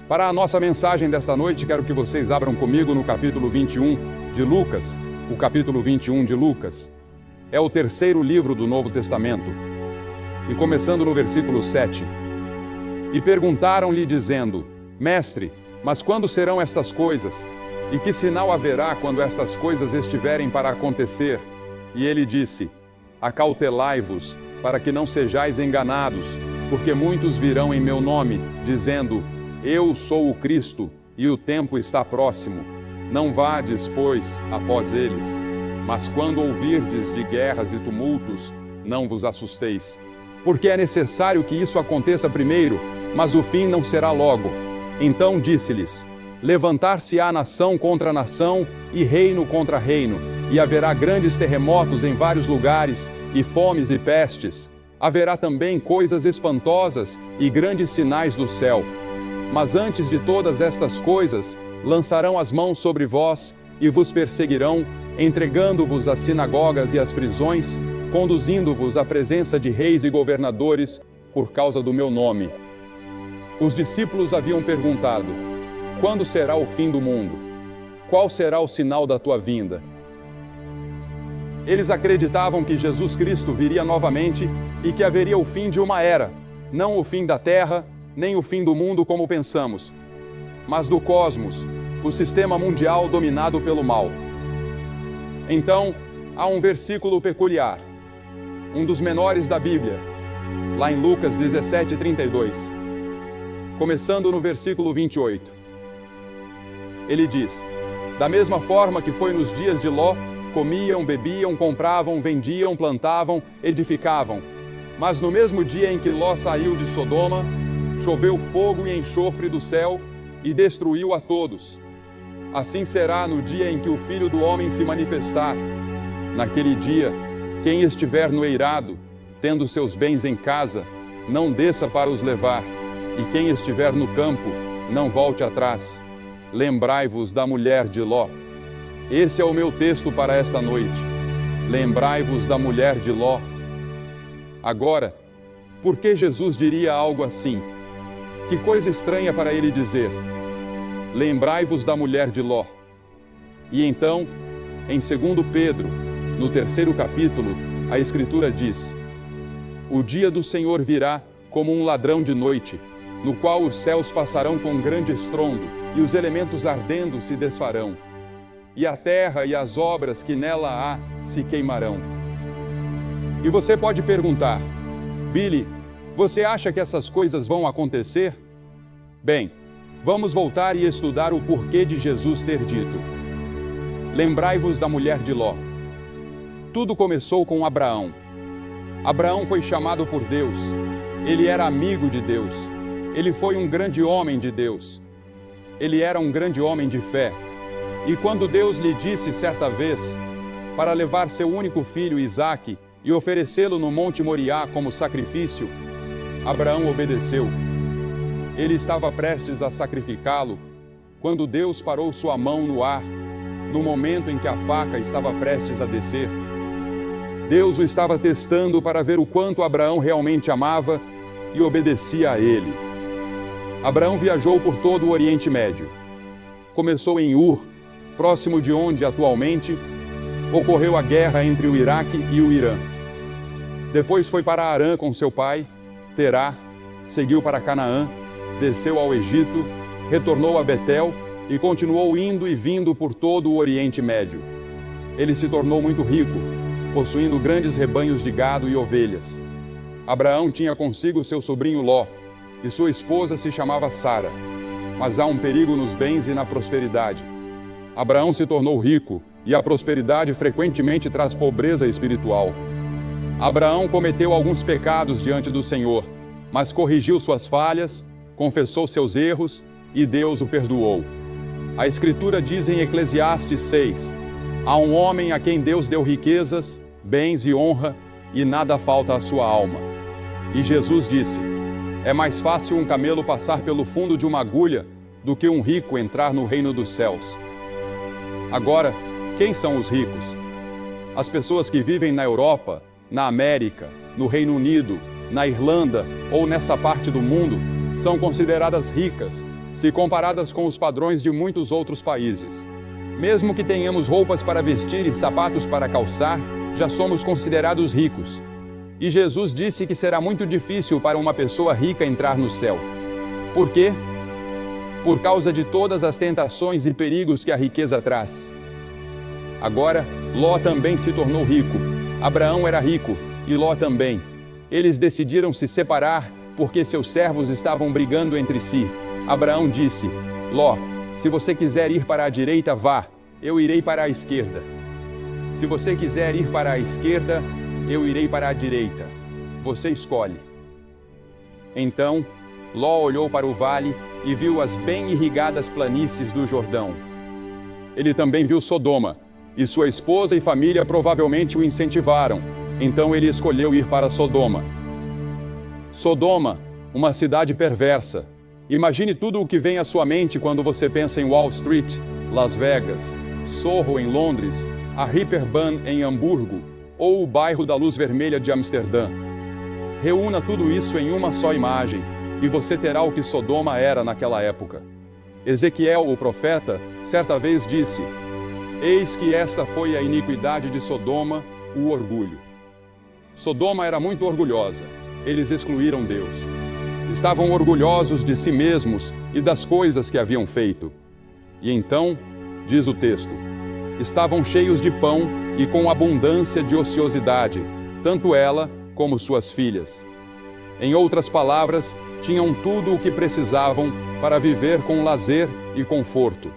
Para a nossa mensagem desta noite, quero que vocês abram comigo no capítulo 21 de Lucas. O capítulo 21 de Lucas é o terceiro livro do Novo Testamento. E começando no versículo 7. E perguntaram-lhe dizendo: Mestre, mas quando serão estas coisas? E que sinal haverá quando estas coisas estiverem para acontecer? E ele disse: Acautelai-vos, para que não sejais enganados, porque muitos virão em meu nome, dizendo: Eu sou o Cristo, e o tempo está próximo. Não vades, pois, após eles. Mas quando ouvirdes de guerras e tumultos, não vos assusteis. Porque é necessário que isso aconteça primeiro, mas o fim não será logo. Então disse-lhes: Levantar-se-á nação contra nação, e reino contra reino, e haverá grandes terremotos em vários lugares, e fomes e pestes. Haverá também coisas espantosas e grandes sinais do céu. Mas antes de todas estas coisas, lançarão as mãos sobre vós, e vos perseguirão, entregando-vos às sinagogas e às prisões, conduzindo-vos à presença de reis e governadores, por causa do meu nome. Os discípulos haviam perguntado: Quando será o fim do mundo? Qual será o sinal da tua vinda? Eles acreditavam que Jesus Cristo viria novamente e que haveria o fim de uma era, não o fim da terra, nem o fim do mundo como pensamos, mas do cosmos, o sistema mundial dominado pelo mal. Então, há um versículo peculiar, um dos menores da Bíblia, lá em Lucas 17:32, começando no versículo 28. Ele diz: Da mesma forma que foi nos dias de Ló, comiam, bebiam, compravam, vendiam, plantavam, edificavam. Mas no mesmo dia em que Ló saiu de Sodoma, choveu fogo e enxofre do céu e destruiu a todos. Assim será no dia em que o Filho do Homem se manifestar. Naquele dia, quem estiver no eirado, tendo seus bens em casa, não desça para os levar, e quem estiver no campo, não volte atrás. Lembrai-vos da mulher de Ló. Esse é o meu texto para esta noite. Lembrai-vos da mulher de Ló. Agora, por que Jesus diria algo assim? Que coisa estranha para ele dizer: Lembrai-vos da mulher de Ló. E então, em 2 Pedro, no 3º capítulo, a Escritura diz: O dia do Senhor virá como um ladrão de noite, no qual os céus passarão com grande estrondo, e os elementos ardendo se desfarão, e a terra e as obras que nela há se queimarão. E você pode perguntar: Billy, você acha que essas coisas vão acontecer? Bem, vamos voltar e estudar o porquê de Jesus ter dito: Lembrai-vos da mulher de Ló. Tudo começou com Abraão. Abraão foi chamado por Deus. Ele era amigo de Deus. Ele foi um grande homem de Deus. Ele era um grande homem de fé. E quando Deus lhe disse certa vez para levar seu único filho Isaque e oferecê-lo no Monte Moriá como sacrifício, Abraão obedeceu. Ele estava prestes a sacrificá-lo quando Deus parou sua mão no ar, no momento em que a faca estava prestes a descer. Deus o estava testando para ver o quanto Abraão realmente amava e obedecia a ele. Abraão viajou por todo o Oriente Médio. Começou em Ur, próximo de onde atualmente ocorreu a guerra entre o Iraque e o Irã. Depois foi para Harã com seu pai, Terá, seguiu para Canaã, desceu ao Egito, retornou a Betel e continuou indo e vindo por todo o Oriente Médio. Ele se tornou muito rico, possuindo grandes rebanhos de gado e ovelhas. Abraão tinha consigo seu sobrinho Ló, e sua esposa se chamava Sara. Mas há um perigo nos bens e na prosperidade. Abraão se tornou rico, e a prosperidade frequentemente traz pobreza espiritual. Abraão cometeu alguns pecados diante do Senhor, mas corrigiu suas falhas, confessou seus erros e Deus o perdoou. A Escritura diz em Eclesiastes 6: Há um homem a quem Deus deu riquezas, bens e honra, e nada falta à sua alma. E Jesus disse: É mais fácil um camelo passar pelo fundo de uma agulha do que um rico entrar no reino dos céus. Agora, quem são os ricos? As pessoas que vivem na Europa, na América, no Reino Unido, na Irlanda ou nessa parte do mundo são consideradas ricas se comparadas com os padrões de muitos outros países. Mesmo que tenhamos roupas para vestir e sapatos para calçar, já somos considerados ricos. E Jesus disse que será muito difícil para uma pessoa rica entrar no céu. Por quê? Por causa de todas as tentações e perigos que a riqueza traz. Agora, Ló também se tornou rico. Abraão era rico, e Ló também. Eles decidiram se separar porque seus servos estavam brigando entre si. Abraão disse: Ló, se você quiser ir para a direita, vá, eu irei para a esquerda. Se você quiser ir para a esquerda, eu irei para a direita. Você escolhe. Então, Ló olhou para o vale e viu as bem irrigadas planícies do Jordão. Ele também viu Sodoma, e sua esposa e família provavelmente o incentivaram. Então ele escolheu ir para Sodoma. Sodoma, uma cidade perversa. Imagine tudo o que vem à sua mente quando você pensa em Wall Street, Las Vegas, Soho em Londres, a Reeperbahn em Hamburgo, ou o bairro da Luz Vermelha de Amsterdã. Reúna tudo isso em uma só imagem, e você terá o que Sodoma era naquela época. Ezequiel, o profeta, certa vez disse: Eis que esta foi a iniquidade de Sodoma, o orgulho. Sodoma era muito orgulhosa. Eles excluíram Deus. Estavam orgulhosos de si mesmos e das coisas que haviam feito. E então, diz o texto, estavam cheios de pão e com abundância de ociosidade, tanto ela como suas filhas. Em outras palavras, tinham tudo o que precisavam para viver com lazer e conforto.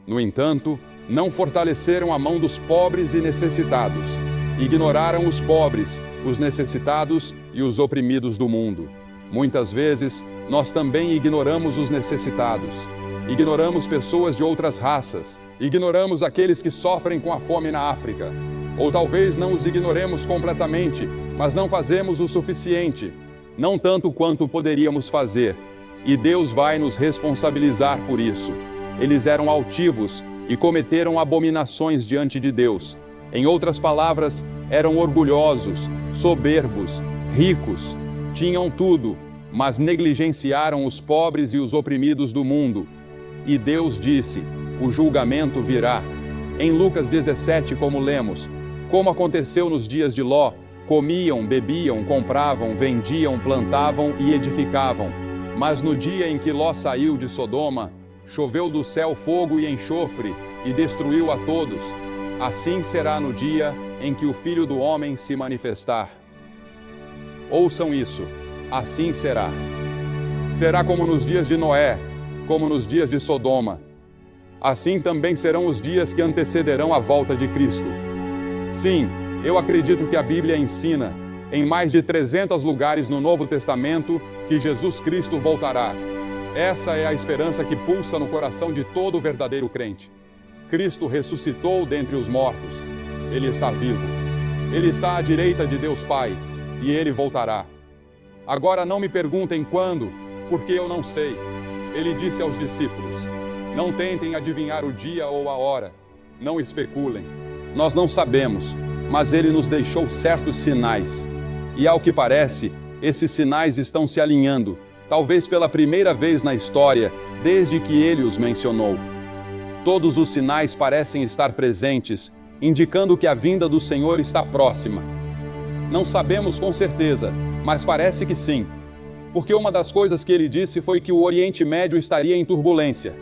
No entanto, não fortaleceram a mão dos pobres e necessitados. Ignoraram os pobres, os necessitados e os oprimidos do mundo. Muitas vezes, nós também ignoramos os necessitados. Ignoramos pessoas de outras raças. Ignoramos aqueles que sofrem com a fome na África. Ou talvez não os ignoremos completamente, mas não fazemos o suficiente. Não tanto quanto poderíamos fazer. E Deus vai nos responsabilizar por isso. Eles eram altivos e cometeram abominações diante de Deus. Em outras palavras, eram orgulhosos, soberbos, ricos. Tinham tudo, mas negligenciaram os pobres e os oprimidos do mundo. E Deus disse: o julgamento virá. Em Lucas 17, como lemos, como aconteceu nos dias de Ló, comiam, bebiam, compravam, vendiam, plantavam e edificavam. Mas no dia em que Ló saiu de Sodoma, choveu do céu fogo e enxofre, e destruiu a todos. Assim será no dia em que o Filho do Homem se manifestar. Ouçam isso, assim será. Será como nos dias de Noé, como nos dias de Sodoma. Assim também serão os dias que antecederão a volta de Cristo. Sim, eu acredito que a Bíblia ensina, em mais de 300 lugares no Novo Testamento, que Jesus Cristo voltará. Essa é a esperança que pulsa no coração de todo verdadeiro crente. Cristo ressuscitou dentre os mortos. Ele está vivo. Ele está à direita de Deus Pai, e Ele voltará. Agora não me perguntem quando, porque eu não sei. Ele disse aos discípulos: não tentem adivinhar o dia ou a hora. Não especulem. Nós não sabemos, mas Ele nos deixou certos sinais. E ao que parece, esses sinais estão se alinhando, talvez pela primeira vez na história, desde que Ele os mencionou. Todos os sinais parecem estar presentes, indicando que a vinda do Senhor está próxima. Não sabemos com certeza, mas parece que sim. Porque uma das coisas que ele disse foi que o Oriente Médio estaria em turbulência.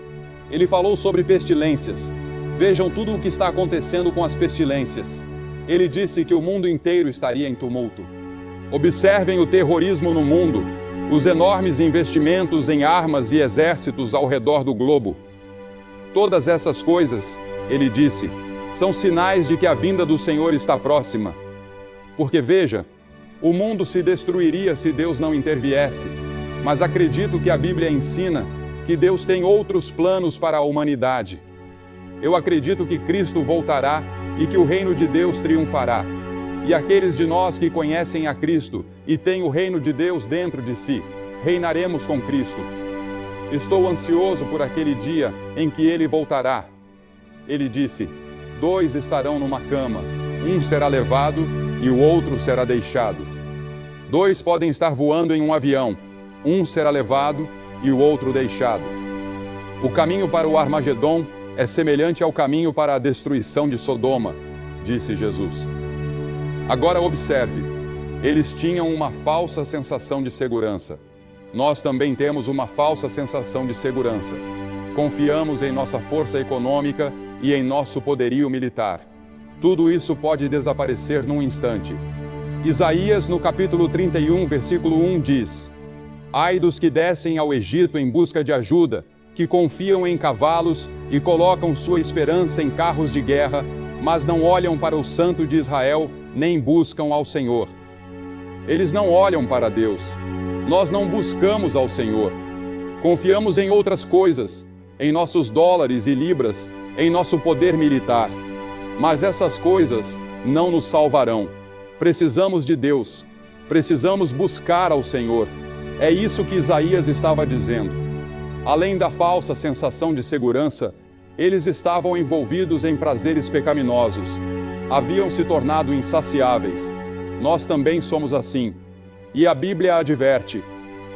Ele falou sobre pestilências. Vejam tudo o que está acontecendo com as pestilências. Ele disse que o mundo inteiro estaria em tumulto. Observem o terrorismo no mundo, os enormes investimentos em armas e exércitos ao redor do globo. Todas essas coisas, ele disse, são sinais de que a vinda do Senhor está próxima. Porque veja, o mundo se destruiria se Deus não interviesse. Mas acredito que a Bíblia ensina que Deus tem outros planos para a humanidade. Eu acredito que Cristo voltará e que o reino de Deus triunfará. E aqueles de nós que conhecem a Cristo e têm o reino de Deus dentro de si, reinaremos com Cristo. Estou ansioso por aquele dia em que Ele voltará. Ele disse: 2 estarão numa cama, um será levado e o outro será deixado. 2 podem estar voando em um avião, um será levado e o outro deixado. O caminho para o Armagedom é semelhante ao caminho para a destruição de Sodoma, disse Jesus. Agora observe, eles tinham uma falsa sensação de segurança. Nós também temos uma falsa sensação de segurança. Confiamos em nossa força econômica e em nosso poderio militar. Tudo isso pode desaparecer num instante. Isaías, no capítulo 31, versículo 1, diz: Ai dos que descem ao Egito em busca de ajuda, que confiam em cavalos e colocam sua esperança em carros de guerra, mas não olham para o Santo de Israel, nem buscam ao Senhor. Eles não olham para Deus. Nós não buscamos ao Senhor. Confiamos em outras coisas, em nossos dólares e libras, em nosso poder militar. Mas essas coisas não nos salvarão. Precisamos de Deus. Precisamos buscar ao Senhor. É isso que Isaías estava dizendo. Além da falsa sensação de segurança, eles estavam envolvidos em prazeres pecaminosos. Haviam se tornado insaciáveis. Nós também somos assim. E a Bíblia adverte: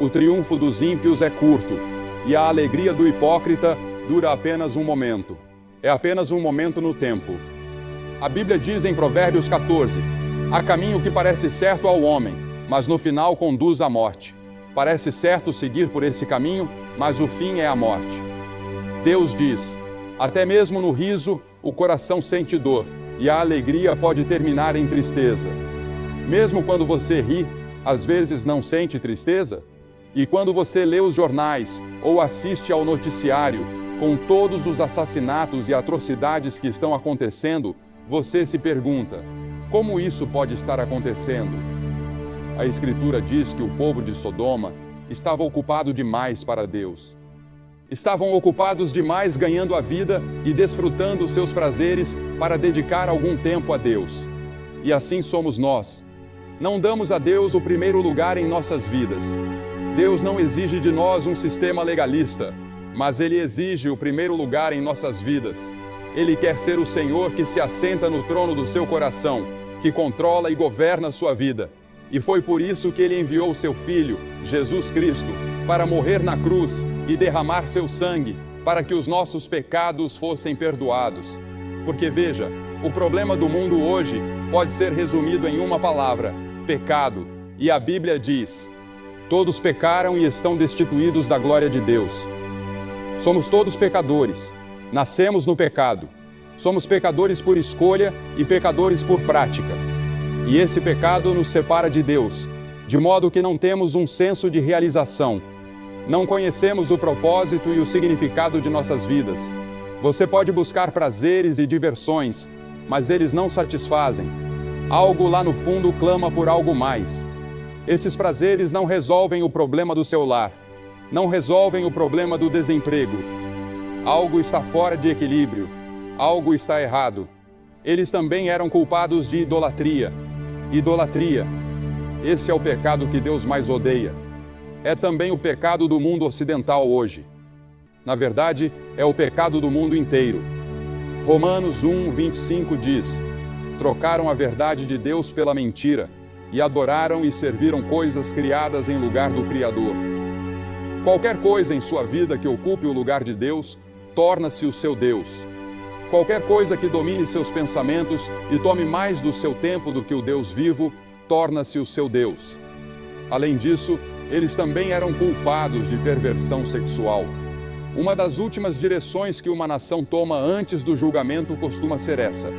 o triunfo dos ímpios é curto, e a alegria do hipócrita dura apenas um momento. É apenas um momento no tempo. A Bíblia diz em Provérbios 14: há caminho que parece certo ao homem, mas no final conduz à morte. Parece certo seguir por esse caminho, mas o fim é a morte. Deus diz: até mesmo no riso, o coração sente dor, e a alegria pode terminar em tristeza. Mesmo quando você ri, às vezes não sente tristeza? E quando você lê os jornais ou assiste ao noticiário, com todos os assassinatos e atrocidades que estão acontecendo, você se pergunta: como isso pode estar acontecendo? A Escritura diz que o povo de Sodoma estava ocupado demais para Deus. Estavam ocupados demais ganhando a vida e desfrutando seus prazeres para dedicar algum tempo a Deus. E assim somos nós. Não damos a Deus o primeiro lugar em nossas vidas. Deus não exige de nós um sistema legalista, mas Ele exige o primeiro lugar em nossas vidas. Ele quer ser o Senhor que se assenta no trono do seu coração, que controla e governa a sua vida. E foi por isso que Ele enviou o seu Filho, Jesus Cristo, para morrer na cruz e derramar seu sangue, para que os nossos pecados fossem perdoados. Porque veja, o problema do mundo hoje pode ser resumido em uma palavra: pecado. E a Bíblia diz: todos pecaram e estão destituídos da glória de Deus. Somos todos pecadores. Nascemos no pecado. Somos pecadores por escolha e pecadores por prática. E esse pecado nos separa de Deus, de modo que não temos um senso de realização. Não conhecemos o propósito e o significado de nossas vidas. Você pode buscar prazeres e diversões, mas eles não satisfazem. Algo lá no fundo clama por algo mais. Esses prazeres não resolvem o problema do seu lar, não resolvem o problema do desemprego. Algo está fora de equilíbrio, algo está errado. Eles também eram culpados de idolatria. Idolatria. Esse é o pecado que Deus mais odeia. É também o pecado do mundo ocidental hoje. Na verdade, é o pecado do mundo inteiro. Romanos 1:25 diz: trocaram a verdade de Deus pela mentira, e adoraram e serviram coisas criadas em lugar do Criador. Qualquer coisa em sua vida que ocupe o lugar de Deus, torna-se o seu Deus. Qualquer coisa que domine seus pensamentos e tome mais do seu tempo do que o Deus vivo, torna-se o seu Deus. Além disso, eles também eram culpados de perversão sexual. Uma das últimas direções que uma nação toma antes do julgamento costuma ser essa.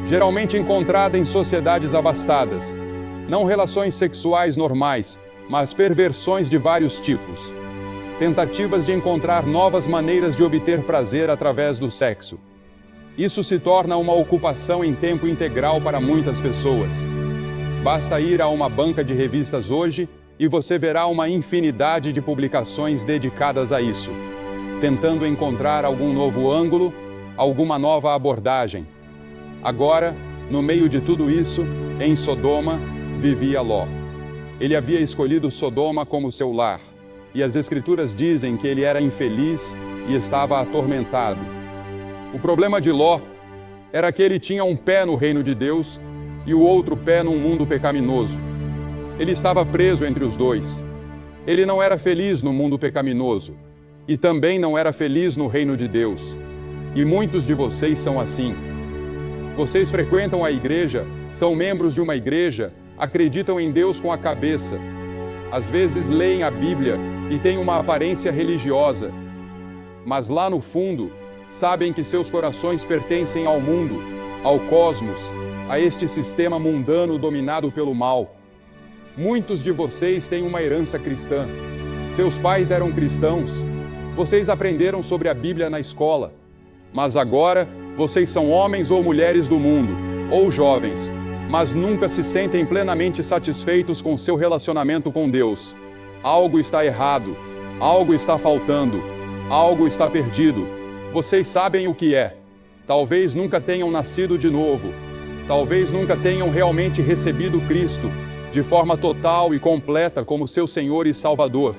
Geralmente encontrada em sociedades abastadas. Não relações sexuais normais, mas perversões de vários tipos. Tentativas de encontrar novas maneiras de obter prazer através do sexo. Isso se torna uma ocupação em tempo integral para muitas pessoas. Basta ir a uma banca de revistas hoje e você verá uma infinidade de publicações dedicadas a isso, tentando encontrar algum novo ângulo, alguma nova abordagem. Agora, no meio de tudo isso, em Sodoma, vivia Ló. Ele havia escolhido Sodoma como seu lar, e as Escrituras dizem que ele era infeliz e estava atormentado. O problema de Ló era que ele tinha um pé no reino de Deus e o outro pé num mundo pecaminoso. Ele estava preso entre os dois. Ele não era feliz no mundo pecaminoso. e também não era feliz no reino de Deus. E muitos de vocês são assim. Vocês frequentam a igreja, são membros de uma igreja, acreditam em Deus com a cabeça. Às vezes leem a Bíblia e têm uma aparência religiosa. Mas lá no fundo, sabem que seus corações pertencem ao mundo, ao cosmos, a este sistema mundano dominado pelo mal. Muitos de vocês têm uma herança cristã. Seus pais eram cristãos. Vocês aprenderam sobre a Bíblia na escola. Mas agora, vocês são homens ou mulheres do mundo, ou jovens, mas nunca se sentem plenamente satisfeitos com seu relacionamento com Deus. Algo está errado, algo está faltando, algo está perdido. Vocês sabem o que é. Talvez nunca tenham nascido de novo. Talvez nunca tenham realmente recebido Cristo de forma total e completa como seu Senhor e Salvador.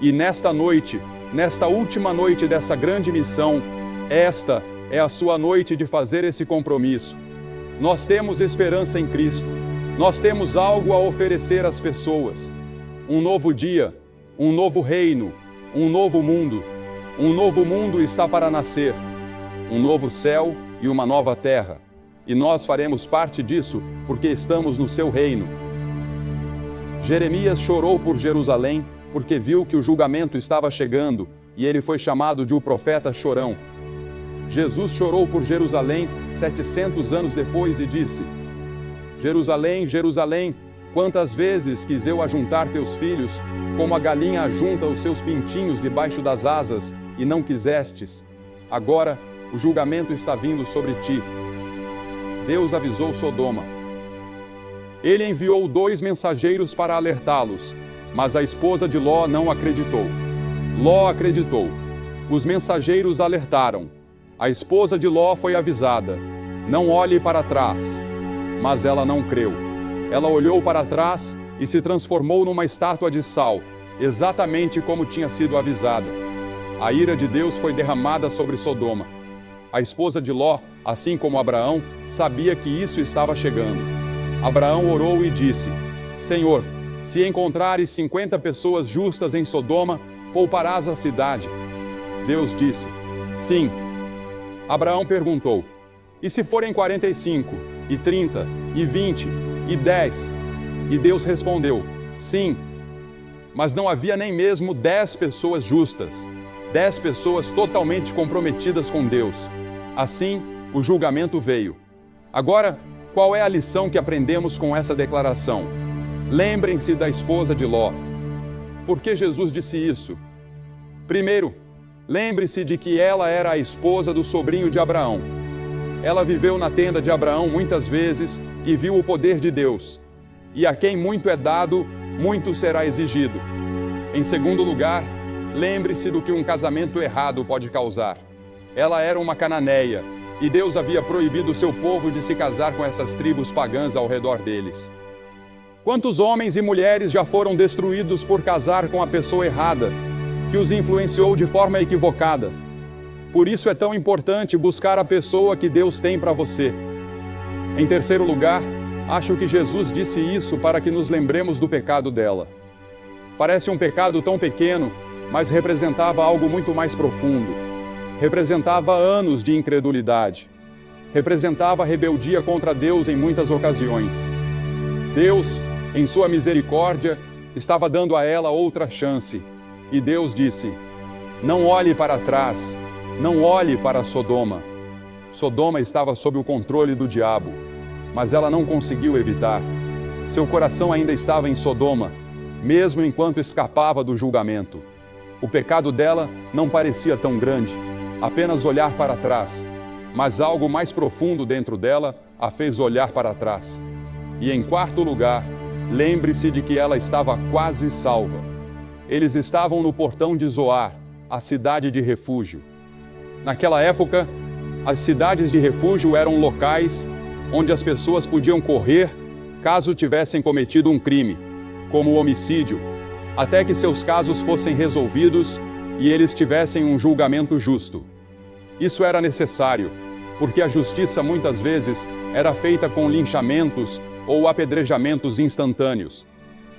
E nesta noite, nesta última noite dessa grande missão, esta é a sua noite de fazer esse compromisso. Nós temos esperança em Cristo. Nós temos algo a oferecer às pessoas. Um novo dia, um novo reino, um novo mundo. Um novo mundo está para nascer. Um novo céu e uma nova terra. E nós faremos parte disso porque estamos no seu reino. Jeremias chorou por Jerusalém porque viu que o julgamento estava chegando e ele foi chamado de o profeta chorão. Jesus chorou por Jerusalém 700 anos depois e disse: Jerusalém, Jerusalém, quantas vezes quis eu ajuntar teus filhos, como a galinha ajunta os seus pintinhos debaixo das asas, e não quisestes. Agora, o julgamento está vindo sobre ti. Deus avisou Sodoma. Ele enviou 2 mensageiros para alertá-los, mas a esposa de Ló não acreditou. Ló acreditou. Os mensageiros alertaram. A esposa de Ló foi avisada: não olhe para trás. Mas ela não creu. Ela olhou para trás e se transformou numa estátua de sal, exatamente como tinha sido avisada. A ira de Deus foi derramada sobre Sodoma. A esposa de Ló, assim como Abraão, sabia que isso estava chegando. Abraão orou e disse: Senhor, se encontrares 50 pessoas justas em Sodoma, pouparás a cidade. Deus disse: sim. Abraão perguntou: e se forem 45, e 30, e 20, e 10? E Deus respondeu: sim. Mas não havia nem mesmo 10 pessoas justas, 10 pessoas totalmente comprometidas com Deus. Assim, o julgamento veio. Agora, qual é a lição que aprendemos com essa declaração? Lembrem-se da esposa de Ló. Por que Jesus disse isso? Primeiro, lembre-se de que ela era a esposa do sobrinho de Abraão. Ela viveu na tenda de Abraão muitas vezes e viu o poder de Deus. E a quem muito é dado, muito será exigido. Em segundo lugar, lembre-se do que um casamento errado pode causar. Ela era uma cananeia, e Deus havia proibido o seu povo de se casar com essas tribos pagãs ao redor deles. Quantos homens e mulheres já foram destruídos por casar com a pessoa errada, que os influenciou de forma equivocada? Por isso é tão importante buscar a pessoa que Deus tem para você. Em terceiro lugar, acho que Jesus disse isso para que nos lembremos do pecado dela. Parece um pecado tão pequeno, mas representava algo muito mais profundo. Representava anos de incredulidade. Representava rebeldia contra Deus em muitas ocasiões. Deus, em sua misericórdia, estava dando a ela outra chance. E Deus disse: não olhe para trás, não olhe para Sodoma. Sodoma estava sob o controle do diabo, mas ela não conseguiu evitar. Seu coração ainda estava em Sodoma, mesmo enquanto escapava do julgamento. O pecado dela não parecia tão grande, apenas olhar para trás, mas algo mais profundo dentro dela a fez olhar para trás. E em quarto lugar, lembre-se de que ela estava quase salva. Eles estavam no portão de Zoar, a cidade de refúgio. Naquela época, as cidades de refúgio eram locais onde as pessoas podiam correr caso tivessem cometido um crime, como o homicídio, até que seus casos fossem resolvidos e eles tivessem um julgamento justo. Isso era necessário, porque a justiça muitas vezes era feita com linchamentos ou apedrejamentos instantâneos.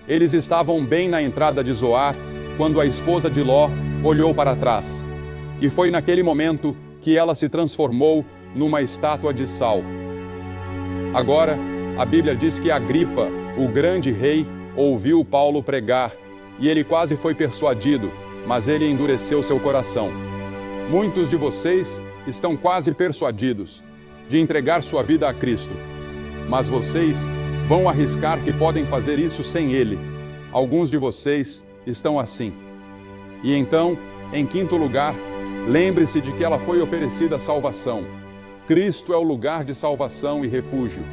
Eles estavam bem na entrada de Zoar quando a esposa de Ló olhou para trás. E foi naquele momento que ela se transformou numa estátua de sal. Agora, a Bíblia diz que Agripa, o grande rei, ouviu Paulo pregar, e ele quase foi persuadido, mas ele endureceu seu coração. Muitos de vocês estão quase persuadidos de entregar sua vida a Cristo, mas vocês vão arriscar que podem fazer isso sem Ele. Alguns de vocês estão assim. E então, em quinto lugar, lembre-se de que ela foi oferecida a salvação. Cristo é o lugar de salvação e refúgio.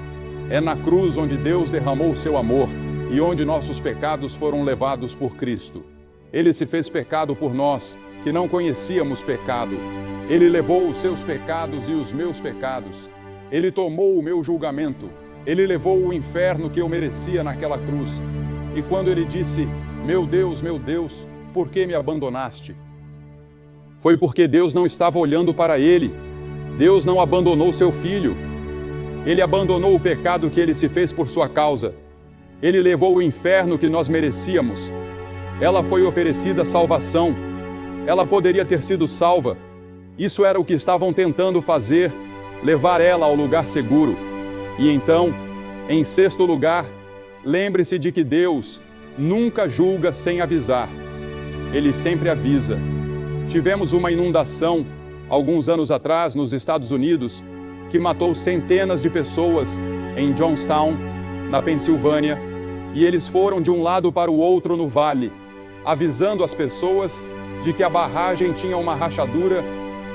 É na cruz onde Deus derramou o seu amor e onde nossos pecados foram levados por Cristo. Ele se fez pecado por nós, que não conhecíamos pecado. Ele levou os seus pecados e os meus pecados. Ele tomou o meu julgamento. Ele levou o inferno que eu merecia naquela cruz. E quando ele disse, meu Deus, por que me abandonaste? Foi porque Deus não estava olhando para ele. Deus não abandonou seu filho. Ele abandonou o pecado que ele se fez por sua causa. Ele levou o inferno que nós merecíamos. Ela foi oferecida salvação. Ela poderia ter sido salva. Isso era o que estavam tentando fazer, levar ela ao lugar seguro. E então, em sexto lugar, lembre-se de que Deus nunca julga sem avisar. Ele sempre avisa. Tivemos uma inundação, alguns anos atrás, nos Estados Unidos, que matou centenas de pessoas em Johnstown, na Pensilvânia, e eles foram de um lado para o outro no vale, avisando as pessoas de que a barragem tinha uma rachadura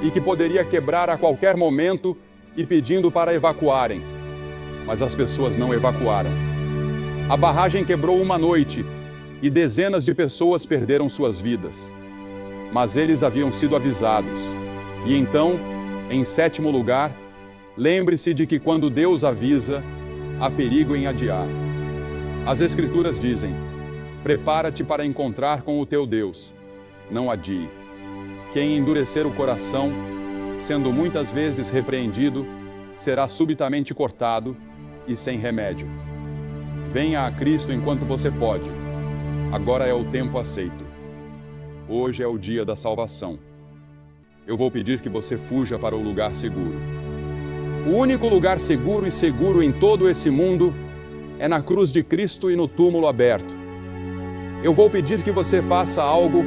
e que poderia quebrar a qualquer momento e pedindo para evacuarem. Mas as pessoas não evacuaram. A barragem quebrou uma noite e dezenas de pessoas perderam suas vidas. Mas eles haviam sido avisados. E então, em sétimo lugar, lembre-se de que quando Deus avisa, há perigo em adiar. As Escrituras dizem, prepara-te para encontrar com o teu Deus, não adie. Quem endurecer o coração, sendo muitas vezes repreendido, será subitamente cortado e sem remédio. Venha a Cristo enquanto você pode. Agora é o tempo aceito. Hoje é o dia da salvação. Eu vou pedir que você fuja para o lugar seguro. O único lugar seguro e seguro em todo esse mundo é na cruz de Cristo e no túmulo aberto. Eu vou pedir que você faça algo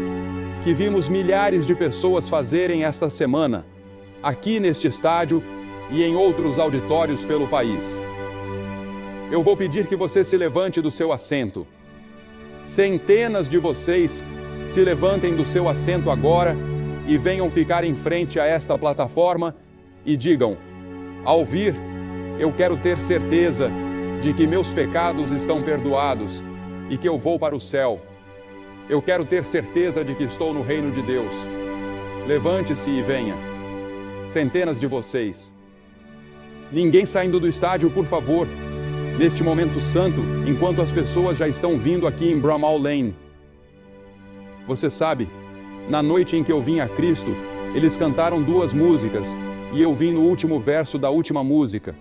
que vimos milhares de pessoas fazerem esta semana, aqui neste estádio e em outros auditórios pelo país. Eu vou pedir que você se levante do seu assento. Centenas de vocês se levantem do seu assento agora e venham ficar em frente a esta plataforma e digam, ao vir, eu quero ter certeza de que meus pecados estão perdoados e que eu vou para o céu. Eu quero ter certeza de que estou no reino de Deus. Levante-se e venha. Centenas de vocês. Ninguém saindo do estádio, por favor, neste momento santo, enquanto as pessoas já estão vindo aqui em Bramall Lane. Você sabe, na noite em que eu vim a Cristo, eles cantaram 2 músicas e eu vim no último verso da última música.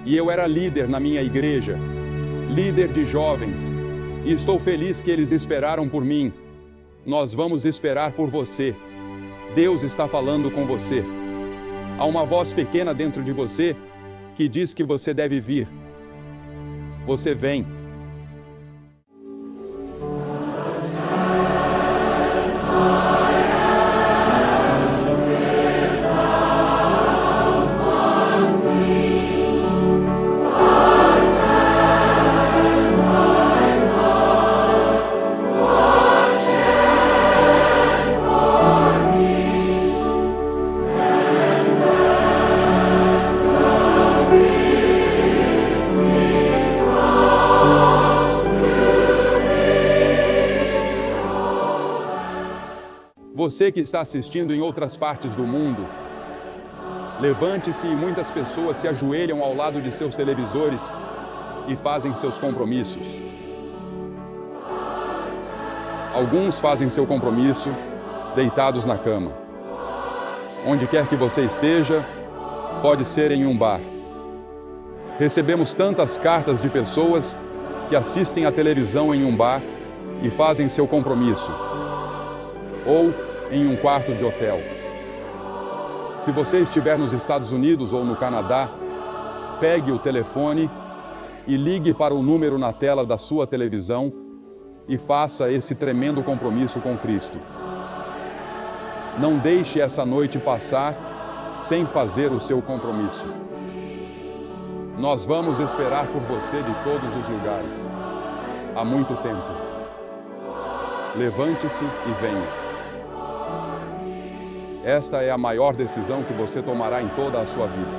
E eu era líder na minha igreja, líder de jovens, e estou feliz que eles esperaram por mim. Nós vamos esperar por você. Deus está falando com você. Há uma voz pequena dentro de você que diz que você deve vir. Você vem. Você que está assistindo em outras partes do mundo, levante-se e muitas pessoas se ajoelham ao lado de seus televisores e fazem seus compromissos. Alguns fazem seu compromisso deitados na cama. Onde quer que você esteja, pode ser em um bar. Recebemos tantas cartas de pessoas que assistem à televisão em um bar e fazem seu compromisso. Ou em um quarto de hotel. Se você estiver nos Estados Unidos ou no Canadá, pegue o telefone e ligue para o número na tela da sua televisão e faça esse tremendo compromisso com Cristo. Não deixe essa noite passar sem fazer o seu compromisso. Nós vamos esperar por você de todos os lugares, há muito tempo. Levante-se e venha. Esta é a maior decisão que você tomará em toda a sua vida.